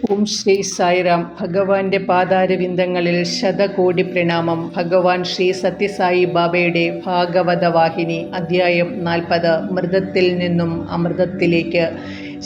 ഓം ശ്രീ സായിറാം. ഭഗവാന്റെ പാതാരവിന്ദങ്ങളിൽ ശതകോടി പ്രണാമം. ഭഗവാൻ ശ്രീ സത്യസായി ബാബയുടെ ഭാഗവതവാഹിനി അധ്യായം 40. മൃതത്തിൽ നിന്നും അമൃതത്തിലേക്ക്.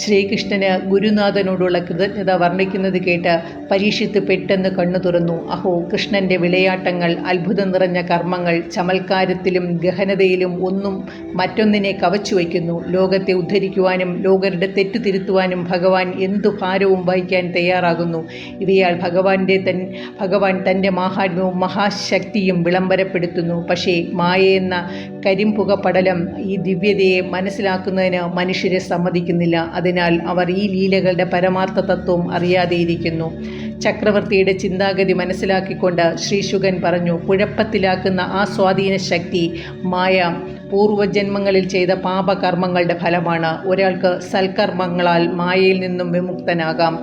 ശ്രീകൃഷ്ണന് ഗുരുനാഥനോടുള്ള കൃതജ്ഞത വർണ്ണിക്കുന്നത് കേട്ട് പരീക്ഷിത്ത് പെട്ടെന്ന് കണ്ണു തുറന്നു. അഹോ, കൃഷ്ണന്റെ വിളയാട്ടങ്ങൾ, അത്ഭുതം നിറഞ്ഞ കർമ്മങ്ങൾ, ചമൽക്കാരത്തിലും ഗഹനതയിലും ഒന്നും മറ്റൊന്നിനെ കവച്ചു വയ്ക്കുന്നു. ലോകത്തെ ഉദ്ധരിക്കുവാനും ലോകരുടെ തെറ്റു തിരുത്തുവാനും ഭഗവാൻ എന്തു ഭാരവും വഹിക്കാൻ തയ്യാറാകുന്നു. ഇവയാൽ ഭഗവാൻ തൻ്റെ മാഹാത്മ്യവും മഹാശക്തിയും വിളംബരപ്പെടുത്തുന്നു. പക്ഷേ മായയെന്ന കരിമ്പുക പടലം ഈ ദിവ്യതയെ മനസ്സിലാക്കുന്നതിന് മനുഷ്യരെ സമ്മതിക്കുന്നില്ല. അതിനാൽ അവർ ഈ ലീലകളുടെ പരമാർത്ഥ തത്വം അറിയാതെയിരിക്കുന്നു. ചക്രവർത്തിയുടെ ചിന്താഗതി മനസ്സിലാക്കിക്കൊണ്ട് ശ്രീശുകൻ പറഞ്ഞു, കുഴപ്പത്തിലാക്കുന്ന ആ സ്വാധീന ശക്തി മായ പൂർവജന്മങ്ങളിൽ ചെയ്ത പാപകർമ്മങ്ങളുടെ ഫലമാണ്. ഒരാൾക്ക് സൽക്കർമ്മങ്ങളാൽ മായയിൽ നിന്നും വിമുക്തനാകാം.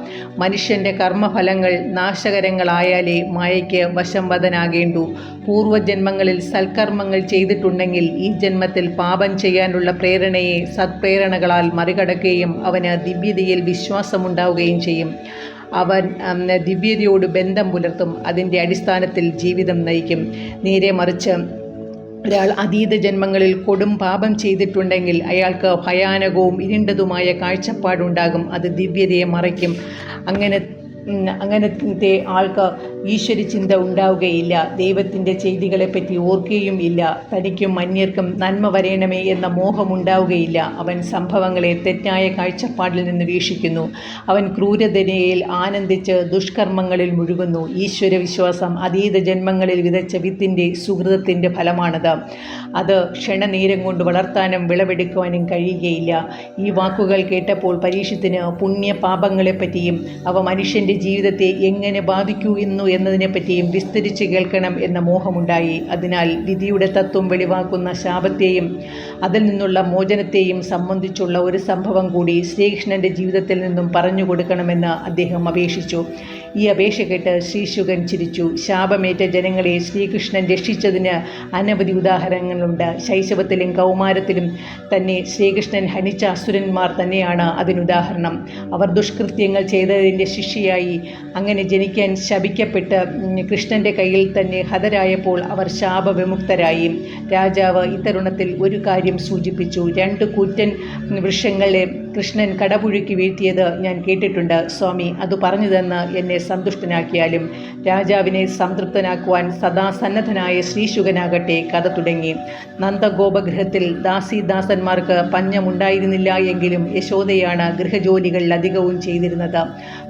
മനുഷ്യൻ്റെ കർമ്മഫലങ്ങൾ നാശകരങ്ങളായാലേ മായയ്ക്ക് വശംവദനാകേണ്ടൂ. പൂർവജന്മങ്ങളിൽ സൽക്കർമ്മങ്ങൾ ചെയ്തിട്ടുണ്ടെങ്കിൽ ഈ ജന്മത്തിൽ പാപം ചെയ്യാനുള്ള പ്രേരണയെ സത്പ്രേരണകളാൽ മറികടക്കുകയും അവന് ദിവ്യതയിൽ വിശ്വാസമുണ്ടാവുകയും ചെയ്യും. അവൻ ദിവ്യതയോട് ബന്ധം പുലർത്തും. അതിൻ്റെ അടിസ്ഥാനത്തിൽ ജീവിതം നയിക്കും. നേരെ മറിച്ച് ഒരാൾ അതീത ജന്മങ്ങളിൽ കൊടും പാപം ചെയ്തിട്ടുണ്ടെങ്കിൽ അയാൾക്ക് ഭയാനകവും ഇരുണ്ടതുമായ കാഴ്ചപ്പാടുണ്ടാകും. അത് ദിവ്യതയെ മറയ്ക്കും. അങ്ങനത്തെ ആൾക്ക് ഈശ്വര ചിന്ത ഉണ്ടാവുകയില്ല. ദൈവത്തിൻ്റെ ചെയ്തികളെപ്പറ്റി ഓർക്കുകയും ഇല്ല. തനിക്കും അന്യർക്കും നന്മ വരയണമേ എന്ന മോഹമുണ്ടാവുകയില്ല. അവൻ സംഭവങ്ങളെ തെറ്റായ കാഴ്ചപ്പാടിൽ നിന്ന് വീക്ഷിക്കുന്നു. അവൻ ക്രൂരതയിൽ ആനന്ദിച്ച് ദുഷ്കർമ്മങ്ങളിൽ മുഴുകുന്നു. ഈശ്വര വിശ്വാസം അതീത ജന്മങ്ങളിൽ വിതച്ച വിത്തിൻ്റെ സുഹൃതത്തിൻ്റെ ഫലമാണത്. അത് ക്ഷണനേരം കൊണ്ട് വളർത്താനും വിളവെടുക്കുവാനും കഴിയുകയില്ല. ഈ വാക്കുകൾ കേട്ടപ്പോൾ പരീക്ഷത്തിന് പുണ്യപാപങ്ങളെപ്പറ്റിയും അവ മനുഷ്യൻ്റെ ജീവിതത്തെ എങ്ങനെ ബാധിക്കൂ എന്നതിനെപ്പറ്റിയും വിസ്തരിച്ച് കേൾക്കണം എന്ന മോഹമുണ്ടായി. അതിനാൽ വിധിയുടെ തത്വം വെളിവാക്കുന്ന ശാപത്തെയും അതിൽ നിന്നുള്ള മോചനത്തെയും സംബന്ധിച്ചുള്ള ഒരു സംഭവം കൂടി ശ്രീകൃഷ്ണൻ്റെ ജീവിതത്തിൽ നിന്നും പറഞ്ഞു കൊടുക്കണമെന്ന് അദ്ദേഹം അപേക്ഷിച്ചു. ഈ അപേക്ഷ കേട്ട് ശ്രീശുകൻ ചിരിച്ചു. ശാപമേറ്റ ജനങ്ങളെ ശ്രീകൃഷ്ണൻ രക്ഷിച്ചതിന് അനവധി ഉദാഹരണങ്ങളുണ്ട്. ശൈശവത്തിലും കൗമാരത്തിലും തന്നെ ശ്രീകൃഷ്ണൻ ഹനിച്ച അസുരന്മാർ തന്നെയാണ് അതിനുദാഹരണം. അവർ ദുഷ്കൃത്യങ്ങൾ ചെയ്തതിൻ്റെ ശിക്ഷയായി അങ്ങനെ ജനിക്കാൻ ശപിക്കപ്പെട്ട് കൃഷ്ണൻ്റെ കയ്യിൽ തന്നെ ഹതരായപ്പോൾ അവർ ശാപവിമുക്തരായി. രാജാവ് ഇത്തരുണത്തിൽ ഒരു കാര്യം സൂചിപ്പിച്ചു. 2 കൂറ്റൻ വൃക്ഷങ്ങളെ കൃഷ്ണൻ കടപുഴുക്കി വീഴ്ത്തിയത് ഞാൻ കേട്ടിട്ടുണ്ട്. സ്വാമി, അത് പറഞ്ഞു തന്ന് എന്നെ സന്തുഷ്ടനാക്കിയാലും. രാജാവിനെ സംതൃപ്തനാക്കുവാൻ സദാ സന്നദ്ധനായ ശ്രീശുകനാകട്ടെ കഥ തുടങ്ങി. നന്ദഗോപഗൃഹത്തിൽ ദാസീദാസന്മാർക്ക് പഞ്ഞമുണ്ടായിരുന്നില്ല എങ്കിലും യശോദയാണ് ഗൃഹജോലികൾ അധികവും ചെയ്തിരുന്നത്.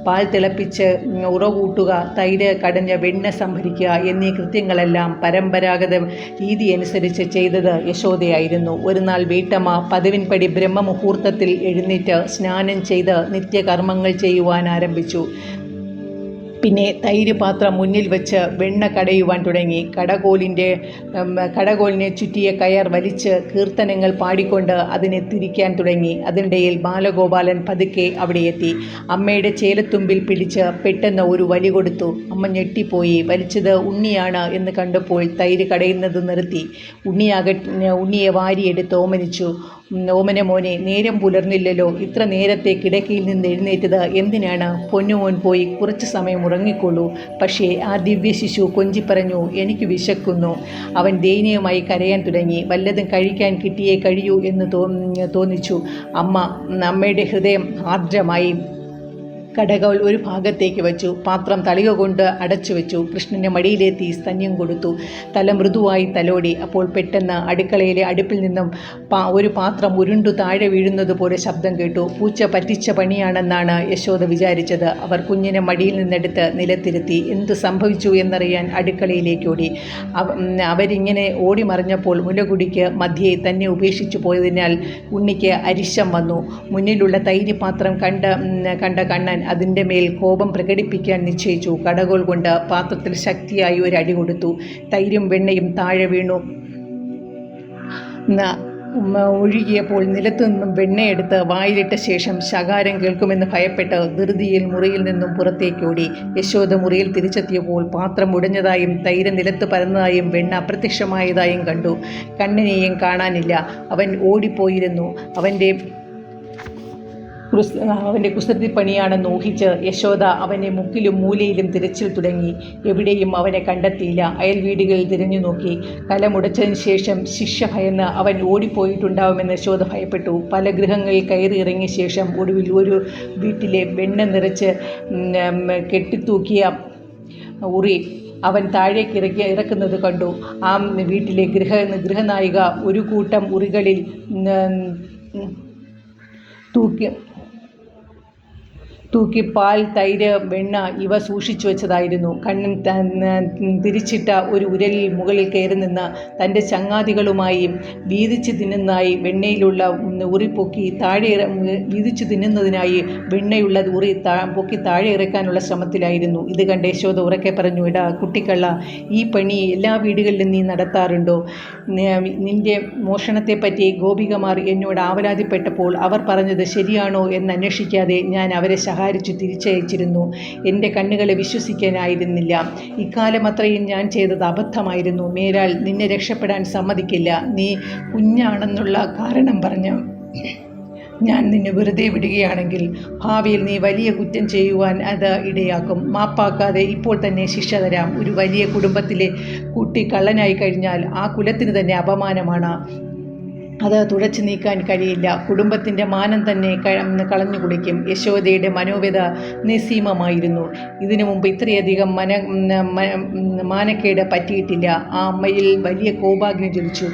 പാൽ തിളപ്പിച്ച് ഉറകൂട്ടുക, തൈര് കടഞ്ഞ് വെണ്ണ സംഭരിക്കുക എന്നീ കൃത്യങ്ങളെല്ലാം പരമ്പരാഗത രീതി അനുസരിച്ച് ചെയ്തത് യശോദയായിരുന്നു. ഒരു നാൾ വീട്ടമ്മ പതിവിൻപടി ബ്രഹ്മമുഹൂർത്തത്തിൽ എഴുന്നേറ്റ് സ്നാനം ചെയ്ത് നിത്യകർമ്മങ്ങൾ ചെയ്യുവാൻ ആരംഭിച്ചു. പിന്നെ തൈര് പാത്രം മുന്നിൽ വെച്ച് വെണ്ണ കടയുവാൻ തുടങ്ങി. കടകോലിനെ ചുറ്റിയ കയർ വലിച്ച് കീർത്തനങ്ങൾ പാടിക്കൊണ്ട് അതിനെ തിരിക്കാൻ തുടങ്ങി. അതിനിടയിൽ ബാലഗോപാലൻ പതുക്കെ അവിടെ എത്തി. അമ്മയുടെ ചേലത്തുമ്പിൽ പിടിച്ച് പെട്ടെന്ന് ഒരു വലി കൊടുത്തു. അമ്മ ഞെട്ടിപ്പോയി. വലിച്ചത് ഉണ്ണിയാണ് എന്ന് കണ്ടപ്പോൾ തൈര് കടയുന്നത് നിർത്തി. ഉണ്ണിയെ വാരിയെടുത്ത് ഓമനിച്ചു. ഓമന മോനെ, നേരം പുലർന്നില്ലല്ലോ. ഇത്ര നേരത്തെ കിടക്കയിൽ നിന്ന് എഴുന്നേറ്റത് എന്തിനാണ്? പൊന്നുമോൻ പോയി കുറച്ച് സമയം ഉറങ്ങിക്കൊള്ളൂ. പക്ഷേ ആ ദിവ്യ ശിശു കൊഞ്ചിപ്പറഞ്ഞു, എനിക്ക് വിശക്കുന്നു. അവൻ ദയനീയമായി കരയാൻ തുടങ്ങി. വല്ലതും കഴിക്കാൻ കിട്ടിയേ കഴിയൂ എന്ന് തോന്നിച്ചു. അമ്മയുടെ ഹൃദയം ആർദ്രമായി. കടകോൽ ഒരു ഭാഗത്തേക്ക് വെച്ചു. പാത്രം തളിക കൊണ്ട് അടച്ചു വെച്ചു. കൃഷ്ണൻ്റെ മടിയിലെത്തി സ്തന്യം കൊടുത്തു. തല മൃദുവായി തലോടി. അപ്പോൾ പെട്ടെന്ന് അടുക്കളയിലെ അടുപ്പിൽ നിന്നും ഒരു പാത്രം ഉരുണ്ടു താഴെ വീഴുന്നത് പോലെ ശബ്ദം കേട്ടു. പൂച്ച പറ്റിച്ച പണിയാണെന്നാണ് യശോദ വിചാരിച്ചത്. അവർ കുഞ്ഞിനെ മടിയിൽ നിന്നെടുത്ത് നിലത്തിരുത്തി. എന്ത് സംഭവിച്ചു എന്നറിയാൻ അടുക്കളയിലേക്ക് ഓടി. അവരിങ്ങനെ ഓടി മറിഞ്ഞപ്പോൾ മുലകുടിക്ക് മധ്യേ തന്നെ ഉപേക്ഷിച്ചു പോയതിനാൽ ഉണ്ണിക്ക് അരിശം വന്നു. മുന്നിലുള്ള തൈര് പാത്രം കണ്ട കണ്ണൻ അതിൻ്റെ മേൽ കോപം പ്രകടിപ്പിക്കാൻ നിശ്ചയിച്ചു. കടകോൽ കൊണ്ട് പാത്രത്തിൽ ശക്തിയായി ഒരു അടി കൊടുത്തു. തൈരും വെണ്ണയും താഴെ വീണു. ഒഴുകിയപ്പോൾ നിലത്തു നിന്നും വെണ്ണയെടുത്ത് വായിലിട്ട ശേഷം ശകാരം കേൾക്കുമെന്ന് ഭയപ്പെട്ട് ധൃതിയിൽ മുറിയിൽ നിന്നും പുറത്തേക്കോടി. യശോദ മുറിയിൽ തിരിച്ചെത്തിയപ്പോൾ പാത്രം ഉടഞ്ഞതായും തൈര് നിലത്ത് പരന്നതായും വെണ്ണ അപ്രത്യക്ഷമായതായും കണ്ടു. കണ്ണനെയും കാണാനില്ല. അവൻ ഓടിപ്പോയിരുന്നു. അവൻ്റെ അവൻ്റെ കുസൃതിപ്പണിയാണെന്ന് ഊഹിച്ച് യശോദ അവനെ മുക്കിലും മൂലയിലും തിരച്ചിൽ തുടങ്ങി. എവിടെയും അവനെ കണ്ടെത്തിയില്ല. അയൽ വീടുകളിൽ തിരഞ്ഞു നോക്കി. കലമുടച്ചതിന് ശേഷം ശിക്ഷ ഭയന്ന് അവൻ ഓടിപ്പോയിട്ടുണ്ടാവുമെന്ന് യശോദ ഭയപ്പെട്ടു. പല ഗൃഹങ്ങളിൽ കയറി ഇറങ്ങിയ ശേഷം ഒടുവിൽ ഒരു വീട്ടിലെ വെണ്ണ നിറച്ച് കെട്ടിത്തൂക്കിയ ഉറി അവൻ താഴേക്ക് ഇറക്കുന്നത് കണ്ടു. ആ വീട്ടിലെ ഗൃഹനായിക ഒരു കൂട്ടം ഉറികളിൽ തൂക്കി പാൽ, തൈര്, വെണ്ണ ഇവ സൂക്ഷിച്ചു വെച്ചതായിരുന്നു. കണ്ണൻ തിരിച്ചിട്ട ഒരു ഉരലിൽ മുകളിൽ കയറി നിന്ന് തൻ്റെ ചങ്ങാതികളുമായി വീതിച്ച് തിന്നുന്നതായി വെണ്ണയിലുള്ള ഉറി പൊക്കി താഴെ വീതിച്ചു തിന്നുന്നതിനായി വെണ്ണയുള്ള ഉറി പൊക്കി താഴെ ഇറക്കാനുള്ള ശ്രമത്തിലായിരുന്നു. ഇത് കണ്ട് യശോദ ഉറക്കെ പറഞ്ഞു, എടാ കുട്ടിക്കള്ള, ഈ പണി എല്ലാ വീടുകളിലും നീ നടത്താറുണ്ടോ? നിന്റെ മോഷണത്തെപ്പറ്റി ഗോപികമാർ എന്നോട് ആവലാതിപ്പെട്ടപ്പോൾ അവർ പറഞ്ഞത് ശരിയാണോ എന്ന് അന്വേഷിക്കാതെ ഞാൻ അവരെ സഹായിച്ചു തിരിച്ചയച്ചിരുന്നു. എൻ്റെ കണ്ണുകളെ വിശ്വസിക്കാനായിരുന്നില്ല. ഇക്കാലം അത്രയും ഞാൻ ചെയ്തത് അബദ്ധമായിരുന്നു. മേലാൽ നിന്നെ രക്ഷപ്പെടാൻ സമ്മതിക്കില്ല. നീ കുഞ്ഞാണെന്നുള്ള കാരണം പറഞ്ഞ് ഞാൻ നിന്നെ വെറുതെ വിടുകയാണെങ്കിൽ ഭാവിയിൽ നീ വലിയ കുറ്റം ചെയ്യുവാൻ അത് ഇടയാക്കും. മാപ്പാക്കാതെ ഇപ്പോൾ തന്നെ ശിക്ഷ തരാം. ഒരു വലിയ കുടുംബത്തിലെ കുട്ടി കള്ളനായി കഴിഞ്ഞാൽ ആ കുലത്തിന് തന്നെ അപമാനമാണ്. അത് തുടച്ചു നീക്കാൻ കഴിയില്ല. കുടുംബത്തിൻ്റെ മാനം തന്നെ കളഞ്ഞു കുടിക്കും. യശോദയുടെ മനോവ്യത നിസ്സീമമായിരുന്നു. ഇതിനു മുമ്പ് ഇത്രയധികം മാനക്കേട് പറ്റിയിട്ടില്ല. ആ അമ്മയിൽ വലിയ കോപാഗ്നി ജ്വലിച്ചു.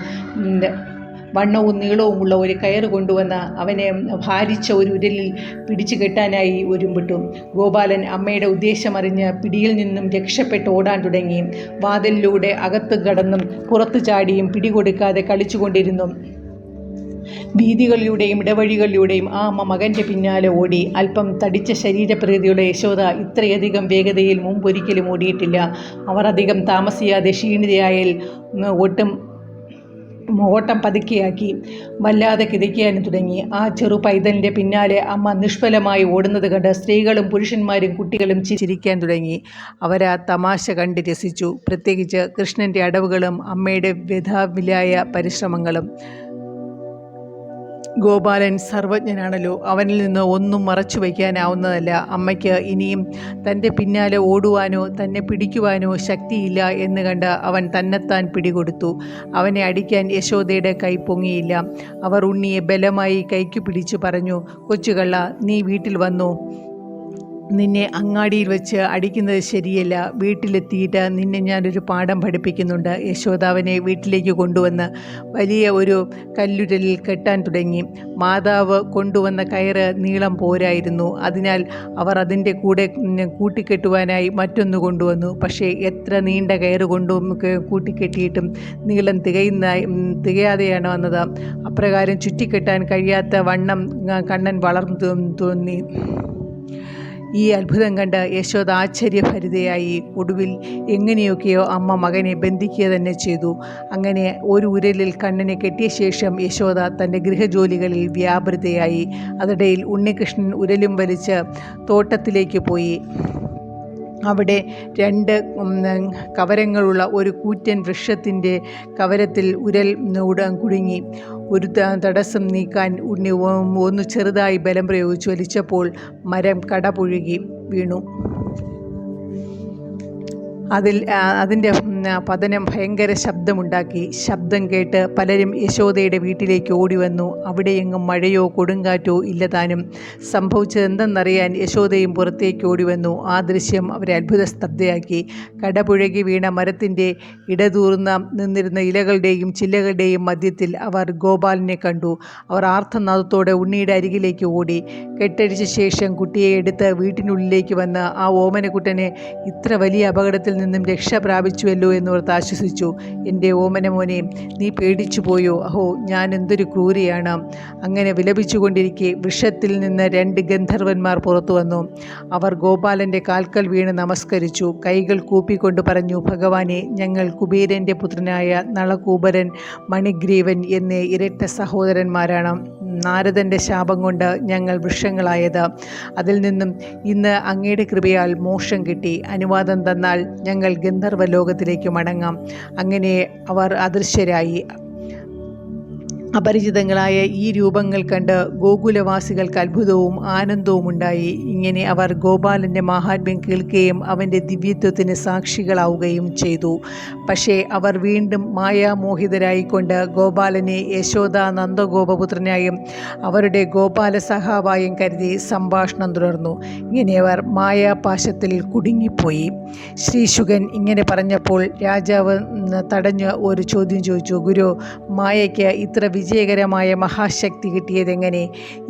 വണ്ണവും നീളവുമുള്ള ഒരു കയറ് കൊണ്ടുവന്ന് അവനെ ഭാരിച്ച ഒരു ഉരലിൽ പിടിച്ചു കെട്ടാനായി ഒരുമ്പിട്ടു. ഗോപാലൻ അമ്മയുടെ ഉദ്ദേശമറിഞ്ഞ് പിടിയിൽ നിന്നും രക്ഷപ്പെട്ട് ഓടാൻ തുടങ്ങി. വാതിലിലൂടെ അകത്ത് കടന്നും പുറത്തു ചാടിയും പിടികൊടുക്കാതെ കളിച്ചുകൊണ്ടിരുന്നു. വീഥികളിലൂടെയും ഇടവഴികളിലൂടെയും ആ അമ്മ മകൻ്റെ പിന്നാലെ ഓടി. അല്പം തടിച്ച ശരീരപ്രകൃതിയുള്ള യശോദ ഇത്രയധികം വേഗതയിൽ മുമ്പൊരിക്കലും ഓടിയിട്ടില്ല. അവർ അധികം താമസിയാതെ ക്ഷീണിതയായാൽ ഓട്ടം പതുക്കെയാക്കി. വല്ലാതെ കിതയ്ക്കാനും തുടങ്ങി. ആ ചെറു പൈതലിൻ്റെ പിന്നാലെ അമ്മ നിഷ്ഫലമായി ഓടുന്നത് കണ്ട് സ്ത്രീകളും പുരുഷന്മാരും കുട്ടികളും ചിരിക്കാൻ തുടങ്ങി. അവരാ തമാശ കണ്ട് രസിച്ചു. പ്രത്യേകിച്ച് കൃഷ്ണൻ്റെ അടവുകളും അമ്മയുടെ വ്യഥാവിലായ പരിശ്രമങ്ങളും. ഗോപാലൻ സർവജ്ഞനാണല്ലോ, അവനിൽ നിന്ന് ഒന്നും മറച്ചു വയ്ക്കാനാവുന്നതല്ല. അമ്മയ്ക്ക് ഇനിയും തൻ്റെ പിന്നാലെ ഓടുവാനോ തന്നെ പിടിക്കുവാനോ ശക്തിയില്ല എന്ന് കണ്ട് അവൻ തന്നെത്താൻ പിടികൊടുത്തു. അവനെ അടിക്കാൻ യശോദയുടെ കൈ പൊങ്ങിയില്ല. അവർ ഉണ്ണിയെ ബലമായി കൈക്കു പിടിച്ചു പറഞ്ഞു, കൊച്ചുകള്ള, നീ വീട്ടിൽ വന്നു. നിന്നെ അങ്ങാടിയിൽ വെച്ച് അടിക്കുന്നത് ശരിയല്ല. വീട്ടിലെത്തിയിട്ട് നിന്നെ ഞാനൊരു പാഠം പഠിപ്പിക്കുന്നുണ്ട്. യശോദാവിനെ വീട്ടിലേക്ക് കൊണ്ടുവന്ന് വലിയ ഒരു കല്ലുരലിൽ കെട്ടാൻ തുടങ്ങി. മാതാവ് കൊണ്ടുവന്ന കയറ് നീളം പോരായിരുന്നു. അതിനാൽ അവർ അതിൻ്റെ കൂടെ കൂട്ടിക്കെട്ടുവാനായി മറ്റൊന്ന് കൊണ്ടുവന്നു. പക്ഷേ എത്ര നീണ്ട കയറ് കൂട്ടിക്കെട്ടിയിട്ടും നീളം തികയാതെയാണ് വന്നത്. അപ്രകാരം ചുറ്റിക്കെട്ടാൻ കഴിയാത്ത വണ്ണം കണ്ണൻ വളർന്നു തോന്നി. ഈ അത്ഭുതം കണ്ട് യശോദ ആശ്ചര്യഭരിതയായി. ഒടുവിൽ എങ്ങനെയൊക്കെയോ അമ്മ മകനെ ബന്ധിക്കുക തന്നെ ചെയ്തു. അങ്ങനെ ഒരു ഉരലിൽ കണ്ണനെ കെട്ടിയ ശേഷം യശോദ തൻ്റെ ഗൃഹജോലികളിൽ വ്യാപൃതയായി. അതിനിടയിൽ ഉണ്ണികൃഷ്ണൻ ഉരലും വലിച്ച് തോട്ടത്തിലേക്ക് പോയി. അവിടെ 2 കവരങ്ങളുള്ള ഒരു കൂറ്റൻ വൃക്ഷത്തിൻ്റെ കവരത്തിൽ ഉരൽ കുടുങ്ങി. ഒരു തടസ്സം നീക്കാൻ ഉണ്ണി ഒന്ന് ചെറുതായി ബലം പ്രയോഗിച്ചു വലിച്ചപ്പോൾ മരം കടപുഴുകി വീണു. അതിൻ്റെ പതനം ഭയങ്കര ശബ്ദമുണ്ടാക്കി. ശബ്ദം കേട്ട് പലരും യശോദയുടെ വീട്ടിലേക്ക് ഓടി വന്നു. അവിടെയെങ്ങും മഴയോ കൊടുങ്കാറ്റോ ഇല്ലതാനും. സംഭവിച്ചതെന്തെന്നറിയാൻ യശോദയും പുറത്തേക്ക് ഓടി വന്നു. ആ ദൃശ്യം അവരെ അത്ഭുതസ്തബ്ധയാക്കി. കടപുഴകി വീണ മരത്തിൻ്റെ ഇടതൂർന്ന നിന്നിരുന്ന ഇലകളുടെയും ചില്ലകളുടെയും മധ്യത്തിൽ അവർ ഗോപാലനെ കണ്ടു. അവർ ആർത്തനാദത്തോടെ ഉണ്ണിയുടെ അരികിലേക്ക് ഓടി. കെട്ടടിച്ച ശേഷം കുട്ടിയെ എടുത്ത് വീട്ടിനുള്ളിലേക്ക് വന്ന് ആ ഓമനക്കുട്ടനെ ഇത്ര വലിയ അപകടത്തിൽ നിന്നും രക്ഷ പ്രാപിച്ചുവല്ലോ എന്നോർത്ത് ആശ്വസിച്ചു. എൻ്റെ ഓമന മോനെ, നീ പേടിച്ചു പോയോ? അഹോ, ഞാൻ എന്തൊരു ക്രൂരിയാണ്. അങ്ങനെ വിലപിച്ചുകൊണ്ടിരിക്കെ വൃക്ഷത്തിൽ നിന്ന് 2 ഗന്ധർവന്മാർ പുറത്തു വന്നു. അവർ ഗോപാലൻ്റെ കാൽക്കൽ വീണ് നമസ്കരിച്ചു. കൈകൾ കൂപ്പിക്കൊണ്ട് പറഞ്ഞു, ഭഗവാനെ, ഞങ്ങൾ കുബേരൻ്റെ പുത്രനായ നളകൂബരൻ, മണിഗ്രീവൻ എന്നീ ഇരട്ട സഹോദരന്മാരാണ്. നാരദൻ്റെ ശാപം കൊണ്ട് ഞങ്ങൾ വൃക്ഷങ്ങളായത്. അതിൽ നിന്നും ഇന്ന് അങ്ങയുടെ കൃപയാൽ മോക്ഷം കിട്ടി. അനുവാദം തന്നാൽ ഞങ്ങൾ ഗന്ധർവ ലോകത്തിലേക്ക് മടങ്ങാം. അങ്ങനെ അവർ അദൃശ്യരായി. അപരിചിതങ്ങളായ ഈ രൂപങ്ങൾ കണ്ട് ഗോകുലവാസികൾക്ക് അത്ഭുതവും ആനന്ദവും ഉണ്ടായി. ഇങ്ങനെ അവർ ഗോപാലൻ്റെ മാഹാത്മ്യം കേൾക്കുകയും അവൻ്റെ ദിവ്യത്വത്തിന് സാക്ഷികളാവുകയും ചെയ്തു. പക്ഷേ അവർ വീണ്ടും മായാമോഹിതരായിക്കൊണ്ട് ഗോപാലനെ യശോദ നന്ദഗോപപുത്രനായും അവരുടെ ഗോപാല സഹാവായും കരുതി സംഭാഷണം തുടർന്നു. ഇങ്ങനെ അവർ മായാപാശത്തിൽ കുടുങ്ങിപ്പോയി. ശ്രീശുകൻ ഇങ്ങനെ പറഞ്ഞപ്പോൾ രാജാവ് തടഞ്ഞ് ഒരു ചോദ്യം ചോദിച്ചു. ഗുരു, മായയ്ക്ക് ഇത്ര വിജയകരമായ മഹാശക്തി കിട്ടിയതെങ്ങനെ?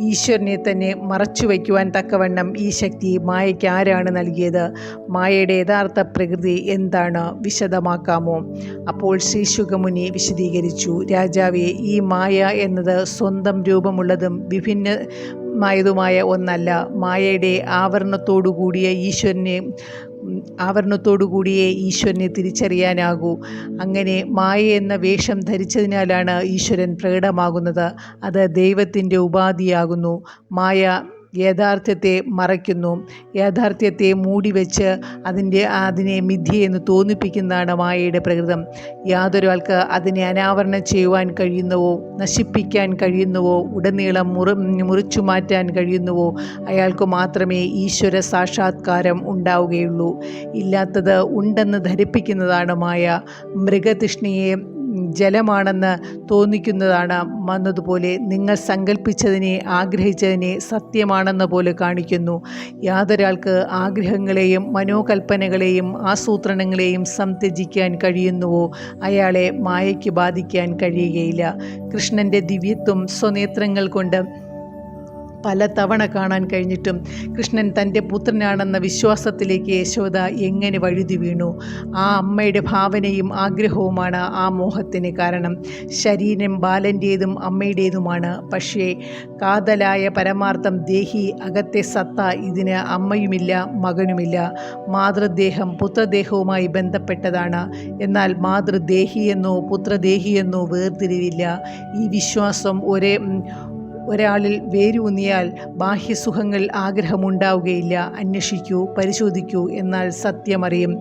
ഈശ്വരനെ തന്നെ മറച്ചു വയ്ക്കുവാൻ തക്കവണ്ണം ഈ ശക്തി മായയ്ക്ക് ആരാണ് നൽകിയത്? മായയുടെ യഥാർത്ഥ പ്രകൃതി എന്താണ്? വിശദമാക്കാമോ? അപ്പോൾ ശ്രീശുകമുനി വിശദീകരിച്ചു. രാജാവേ, ഈ മായ എന്നത് സ്വന്തം രൂപമുള്ളതും വിഭിന്നമായതുമായ ഒന്നല്ല. മായയുടെ ആവരണത്തോടുകൂടിയേ ഈശ്വരനെ തിരിച്ചറിയാനാകൂ. അങ്ങനെ മായ എന്ന വേഷം ധരിച്ചതിനാലാണ് ഈശ്വരൻ പ്രകടമാകുന്നത്. അത് ദൈവത്തിൻ്റെ ഉപാധിയാകുന്നു. മായ യാഥാർത്ഥ്യത്തെ മറയ്ക്കുന്നു. യാഥാർത്ഥ്യത്തെ മൂടിവെച്ച് അതിനെ മിഥ്യയെന്ന് തോന്നിപ്പിക്കുന്നതാണ് മായയുടെ പ്രകൃതം. യാതൊരാൾക്ക് അതിനെ അനാവരണം ചെയ്യുവാൻ കഴിയുന്നുവോ, നശിപ്പിക്കാൻ കഴിയുന്നുവോ, ഉടനീളം മുറിച്ചു മാറ്റാൻ കഴിയുന്നുവോ അയാൾക്ക് മാത്രമേ ഈശ്വര സാക്ഷാത്കാരം ഉണ്ടാവുകയുള്ളൂ. ഇല്ലാത്തത് ഉണ്ടെന്ന് ധരിപ്പിക്കുന്നതാണ് മായ. മൃഗതൃഷ്ണയെ ജലമാണെന്ന് തോന്നിക്കുന്നതാണ് വന്നതുപോലെ നിങ്ങൾ സങ്കല്പിച്ചതിനെ, ആഗ്രഹിച്ചതിനെ സത്യമാണെന്ന പോലെ കാണിക്കുന്നു. യാതൊരാൾക്ക് ആഗ്രഹങ്ങളെയും മനോകൽപ്പനകളെയും ആസൂത്രണങ്ങളെയും സംത്യജിക്കാൻ കഴിയുന്നുവോ അയാളെ മായയ്ക്ക് ബാധിക്കാൻ കഴിയുകയില്ല. കൃഷ്ണൻ്റെ ദിവ്യത്വം സ്വനേത്രങ്ങൾ കൊണ്ട് പല തവണ കാണാൻ കഴിഞ്ഞിട്ടും കൃഷ്ണൻ തൻ്റെ പുത്രനാണെന്ന വിശ്വാസത്തിലേക്ക് യശോദ എങ്ങനെ വഴുതി വീണു? ആ അമ്മയുടെ ഭാവനയും ആഗ്രഹവുമാണ് ആ മോഹത്തിന് കാരണം. ശരീരം ബാലൻ്റേതും അമ്മയുടേതുമാണ്. പക്ഷേ കാതലായ പരമാർത്ഥം ദേഹി, അകത്തെ സത്ത, ഇതിന് അമ്മയുമില്ല മകനുമില്ല. മാതൃദേഹം പുത്രദേഹവുമായി ബന്ധപ്പെട്ടതാണ്. എന്നാൽ മാതൃദേഹിയെന്നോ പുത്രദേഹിയെന്നോ വേർതിരിവില്ല. ഈ വിശ്വാസം ഒരാളിൽ വേരൂന്നിയാൽ ബാഹ്യസുഖങ്ങൾ ആഗ്രഹമുണ്ടാവുകയില്ല. അന്വേഷിക്കൂ, പരിശോധിക്കൂ, എന്നാൽ സത്യമറിയും.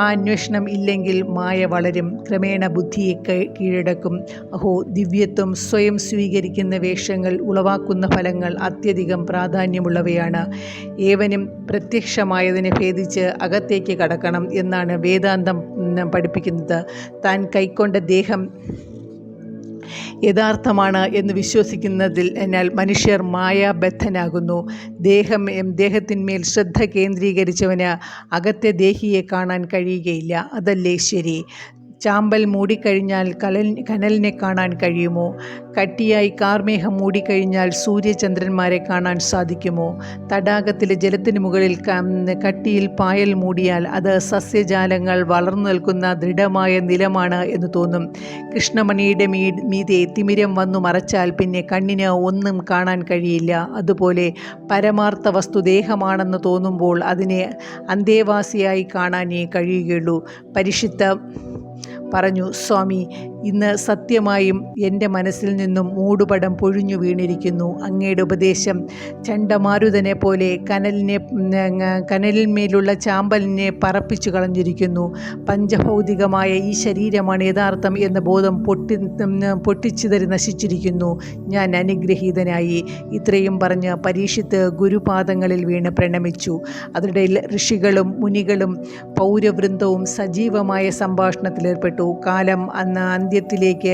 ആ അന്വേഷണം ഇല്ലെങ്കിൽ മായ വളരും, ക്രമേണ ബുദ്ധിയെ കീഴടക്കും. അഹോ, ദിവ്യത്വം സ്വയം സ്വീകരിക്കുന്ന വേഷങ്ങൾ ഉളവാക്കുന്ന ഫലങ്ങൾ അത്യധികം പ്രാധാന്യമുള്ളവയാണ്. ഏവനും പ്രത്യക്ഷമായതിനെ ഭേദിച്ച് അകത്തേക്ക് കടക്കണം എന്നാണ് വേദാന്തം പഠിപ്പിക്കുന്നത്. താൻ കൈക്കൊണ്ട ദേഹം യഥാർത്ഥമാണ് എന്ന് വിശ്വസിക്കുന്നതിൽ എന്നാൽ മനുഷ്യർ മായാബദ്ധനാകുന്നു. ദേഹത്തിന്മേൽ ശ്രദ്ധ കേന്ദ്രീകരിച്ചവന് അകത്തെ ദേഹിയെ കാണാൻ കഴിയുകയില്ല. അതല്ലേ ശരി? ചാമ്പൽ മൂടിക്കഴിഞ്ഞാൽ കനലിനെ കാണാൻ കഴിയുമോ? കട്ടിയായി കാർമേഘം മൂടിക്കഴിഞ്ഞാൽ സൂര്യചന്ദ്രന്മാരെ കാണാൻ സാധിക്കുമോ? തടാകത്തിലെ ജലത്തിന് മുകളിൽ കട്ടിയിൽ പായൽ മൂടിയാൽ അത് സസ്യജാലങ്ങൾ വളർന്നു നിൽക്കുന്ന ദൃഢമായ നിലമാണ് എന്ന് തോന്നും. കൃഷ്ണമണിയുടെ മീതെ തിമിരം വന്നു മറച്ചാൽ പിന്നെ കണ്ണിന് ഒന്നും കാണാൻ കഴിയില്ല. അതുപോലെ പരമാർത്ഥ വസ്തു ദേഹമാണെന്ന് തോന്നുമ്പോൾ അതിനെ അന്തേവാസിയായി കാണാനേ കഴിയുകയുള്ളൂ. പരിശുദ്ധ പറഞ്ഞു, സ്വാമി, ഇന്ന് സത്യമായും എൻ്റെ മനസ്സിൽ നിന്നും മൂടുപടം പൊഴിഞ്ഞു വീണിരിക്കുന്നു. അങ്ങയുടെ ഉപദേശം ചണ്ടമാരുതനെ പോലെ കനലിന്മേലുള്ള ചാമ്പലിനെ പറപ്പിച്ചു കളഞ്ഞിരിക്കുന്നു. പഞ്ചഭൗതികമായ ഈ ശരീരമാണ് യഥാർത്ഥം എന്ന ബോധം പൊട്ടിച്ചിതറി നശിച്ചിരിക്കുന്നു. ഞാൻ അനുഗ്രഹീതനായി. ഇത്രയും പറഞ്ഞ് പരീക്ഷിത്ത് ഗുരുപാദങ്ങളിൽ വീണ് പ്രണമിച്ചു. അതിനിടയിൽ ഋഷികളും മുനികളും പൗരവൃന്ദവും സജീവമായ സംഭാഷണത്തിലേർപ്പെട്ടു. കാലം അന്ത്യത്തിലേക്ക്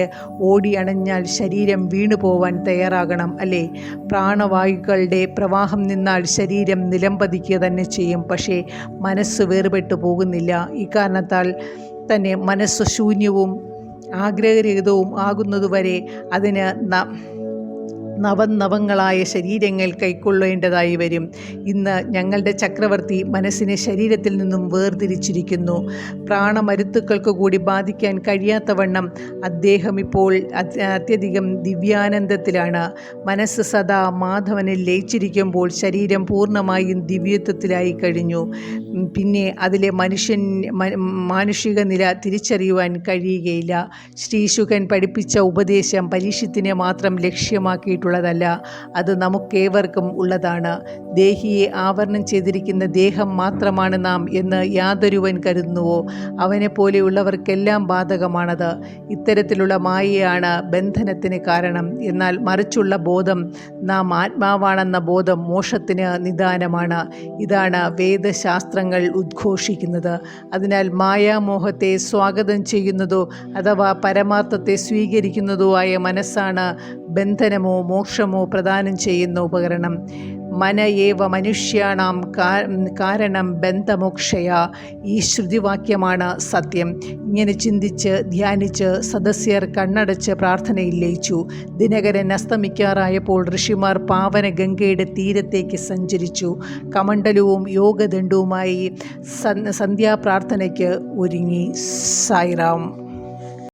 ഓടി അണഞ്ഞാൽ ശരീരം വീണുപോവാൻ തയ്യാറാകണം, അല്ലേ? പ്രാണവായുക്കളുടെ പ്രവാഹം നിന്നാൽ ശരീരം നിലംപതിക്കുക തന്നെ ചെയ്യും. പക്ഷേ മനസ്സ് വേർപെട്ടു പോകുന്നില്ല. ഇക്കാരണത്താൽ തന്നെ മനസ്സ് ശൂന്യവും ആഗ്രഹരഹിതവും ആകുന്നതുവരെ അതിന് നവങ്ങളായ ശരീരങ്ങൾ കൈക്കൊള്ളേണ്ടതായി വരും. ഇന്ന് ഞങ്ങളുടെ ചക്രവർത്തി മനസ്സിനെ ശരീരത്തിൽ നിന്നും വേർതിരിച്ചിരിക്കുന്നു. പ്രാണമരുത്തുക്കൾക്ക് കൂടി ബാധിക്കാൻ കഴിയാത്തവണ്ണം അദ്ദേഹം ഇപ്പോൾ അത്യധികം ദിവ്യാനന്ദത്തിലാണ്. മനസ്സ് സദാ മാധവനിൽ ലയിച്ചിരിക്കുമ്പോൾ ശരീരം പൂർണ്ണമായും ദിവ്യത്വത്തിലായി കഴിഞ്ഞു. പിന്നെ അതിലെ മാനുഷിക നില തിരിച്ചറിയുവാൻ കഴിയുകയില്ല. ശ്രീശുകൻ പഠിപ്പിച്ച ഉപദേശം പരീക്ഷത്തിനെ മാത്രം ലക്ഷ്യമാക്കിയിട്ടുള്ള നൽകപ്പെട്ടിട്ടുള്ളതല്ല, അത് നമുക്കേവർക്കും ഉള്ളതാണ്. ദേഹിയെ ആവരണം ചെയ്തിരിക്കുന്ന ദേഹം മാത്രമാണ് നാം എന്ന് യാതൊരുവൻ കരുതുന്നുവോ, അവനെപ്പോലെയുള്ളവർക്കെല്ലാം ബാധകമാണത്. ഇത്തരത്തിലുള്ള മായയാണ് ബന്ധനത്തിന് കാരണം. എന്നാൽ മറിച്ചുള്ള ബോധം, നാം ആത്മാവാണെന്ന ബോധം മോക്ഷത്തിന് നിദാനമാണ്. ഇതാണ് വേദശാസ്ത്രങ്ങൾ ഉദ്ഘോഷിക്കുന്നത്. അതിനാൽ മായാമോഹത്തെ സ്വാഗതം ചെയ്യുന്നതോ അഥവാ പരമാർത്ഥത്തെ സ്വീകരിക്കുന്നതോ ആയ മനസ്സാണ് ബന്ധനമോ മോക്ഷമോ പ്രദാനം ചെയ്യുന്ന ഉപകരണം. മന ഏവ മനുഷ്യാണാം കാരണം ബന്ധമോക്ഷയ. ഈ ശ്രുതിവാക്യമാണ് സത്യം. ഇങ്ങനെ ചിന്തിച്ച് ധ്യാനിച്ച് സദസ്യർ കണ്ണടച്ച് പ്രാർത്ഥനയിൽ ലയിച്ചു. ദിനകരൻ അസ്തമിക്കാറായപ്പോൾ ഋഷിമാർ പാവന ഗംഗയുടെ തീരത്തേക്ക് സഞ്ചരിച്ചു. കമണ്ഡലവും യോഗദണ്ഡവുമായി സന്ധ്യാപ്രാർത്ഥനയ്ക്ക് ഒരുങ്ങി. സായിറാം.